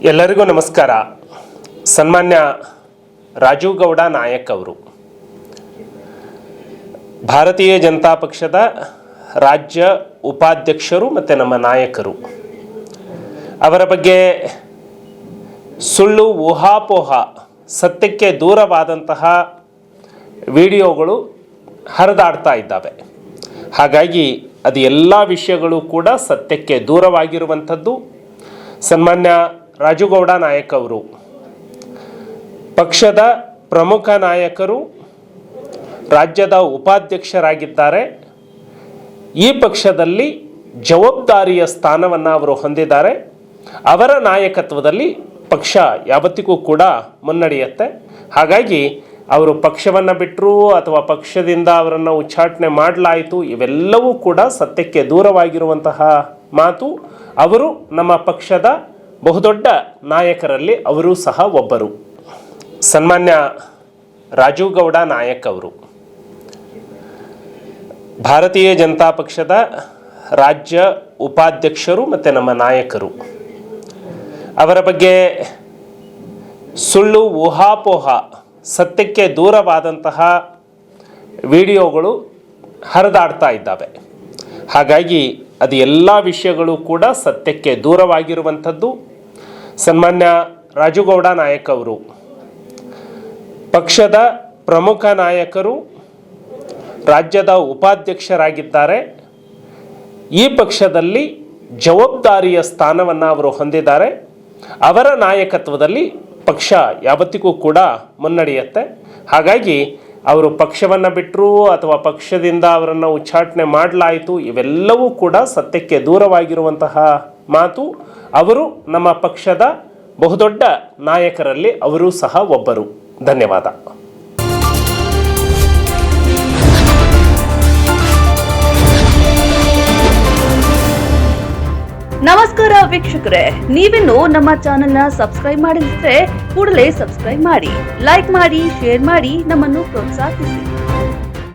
ಎಲ್ಲರಿಗೂ ನಮಸ್ಕಾರ. ಸನ್ಮಾನ್ಯ ರಾಜೀವ್ ಗೌಡ ನಾಯಕ್ ಅವರು ಭಾರತೀಯ ಜನತಾ ಪಕ್ಷದ ರಾಜ್ಯ ಉಪಾಧ್ಯಕ್ಷರು ಮತ್ತು ನಮ್ಮ ನಾಯಕರು. ಅವರ ಬಗ್ಗೆ ಸುಳ್ಳು ಊಹಾಪೋಹ, ಸತ್ಯಕ್ಕೆ ದೂರವಾದಂತಹ ವಿಡಿಯೋಗಳು ಹರಿದಾಡ್ತಾ ಇದ್ದಾವೆ. ಹಾಗಾಗಿ ಅದು ಎಲ್ಲ ವಿಷಯಗಳು ಕೂಡ ಸತ್ಯಕ್ಕೆ ದೂರವಾಗಿರುವಂಥದ್ದು. ಸನ್ಮಾನ್ಯ ರಾಜೀವ್ ಗೌಡ ನಾಯಕ್ ಅವರು ಪಕ್ಷದ ಪ್ರಮುಖ ನಾಯಕರು, ರಾಜ್ಯದ ಉಪಾಧ್ಯಕ್ಷರಾಗಿದ್ದಾರೆ. ಈ ಪಕ್ಷದಲ್ಲಿ ಜವಾಬ್ದಾರಿಯ ಸ್ಥಾನವನ್ನು ಅವರು ಹೊಂದಿದ್ದಾರೆ. ಅವರ ನಾಯಕತ್ವದಲ್ಲಿ ಪಕ್ಷ ಯಾವತ್ತಿಗೂ ಕೂಡ ಮುನ್ನಡೆಯುತ್ತೆ. ಹಾಗಾಗಿ ಅವರು ಪಕ್ಷವನ್ನು ಬಿಟ್ಟರು ಅಥವಾ ಪಕ್ಷದಿಂದ ಅವರನ್ನು ಉಚ್ಚಾಟನೆ ಮಾಡಲಾಯಿತು, ಇವೆಲ್ಲವೂ ಕೂಡ ಸತ್ಯಕ್ಕೆ ದೂರವಾಗಿರುವಂತಹ ಮಾತು. ಅವರು ನಮ್ಮ ಪಕ್ಷದ ಬಹುದೊಡ್ಡ ನಾಯಕರಲ್ಲಿ ಅವರು ಸಹ ಒಬ್ಬರು. ಸನ್ಮಾನ್ಯ ರಾಜೀವ್ ಗೌಡ ನಾಯಕ್ ಅವರು ಭಾರತೀಯ ಜನತಾ ಪಕ್ಷದ ರಾಜ್ಯ ಉಪಾಧ್ಯಕ್ಷರು ಮತ್ತು ನಮ್ಮ ನಾಯಕರು. ಅವರ ಬಗ್ಗೆ ಸುಳ್ಳು ಊಹಾಪೋಹ, ಸತ್ಯಕ್ಕೆ ದೂರವಾದಂತಹ ವಿಡಿಯೋಗಳು ಹರಿದಾಡ್ತಾ ಇದ್ದಾವೆ. ಹಾಗಾಗಿ ಅದು ಎಲ್ಲ ವಿಷಯಗಳು ಕೂಡ ಸತ್ಯಕ್ಕೆ ದೂರವಾಗಿರುವಂಥದ್ದು. ಸನ್ಮಾನ್ಯ ರಾಜೀವ್ ಗೌಡ ನಾಯಕ್ ಅವರು ಪಕ್ಷದ ಪ್ರಮುಖ ನಾಯಕರು, ರಾಜ್ಯದ ಉಪಾಧ್ಯಕ್ಷರಾಗಿದ್ದಾರೆ. ಈ ಪಕ್ಷದಲ್ಲಿ ಜವಾಬ್ದಾರಿಯ ಸ್ಥಾನವನ್ನು ಅವರು ಹೊಂದಿದ್ದಾರೆ. ಅವರ ನಾಯಕತ್ವದಲ್ಲಿ ಪಕ್ಷ ಯಾವತ್ತಿಗೂ ಕೂಡ ಮುನ್ನಡೆಯುತ್ತೆ. ಹಾಗಾಗಿ ಅವರು ಪಕ್ಷವನ್ನು ಬಿಟ್ಟರು ಅಥವಾ ಪಕ್ಷದಿಂದ ಅವರನ್ನು ಉಚ್ಚಾಟನೆ ಮಾಡಲಾಯಿತು, ಇವೆಲ್ಲವೂ ಕೂಡ ಸತ್ಯಕ್ಕೆ ದೂರವಾಗಿರುವಂತಹ ಮಾತು. ಅವರು ನಮ್ಮ ಪಕ್ಷದ ಬಹುದೊಡ್ಡ ನಾಯಕರಲ್ಲಿ ಅವರು ಸಹ ಒಬ್ಬರು. ಧನ್ಯವಾದ. ನಮಸ್ಕಾರ ವೀಕ್ಷಕರೇ, ನೀವಿನ್ನು ನಮ್ಮ ಚಾನೆಲ್ನ ಸಬ್ಸ್ಕ್ರೈಬ್ ಮಾಡಿದ್ರೆ ಕೂಡಲೇ ಸಬ್ಸ್ಕ್ರೈಬ್ ಮಾಡಿ, ಲೈಕ್ ಮಾಡಿ, ಶೇರ್ ಮಾಡಿ, ನಮ್ಮನ್ನು ಪ್ರೋತ್ಸಾಹಿಸಿ.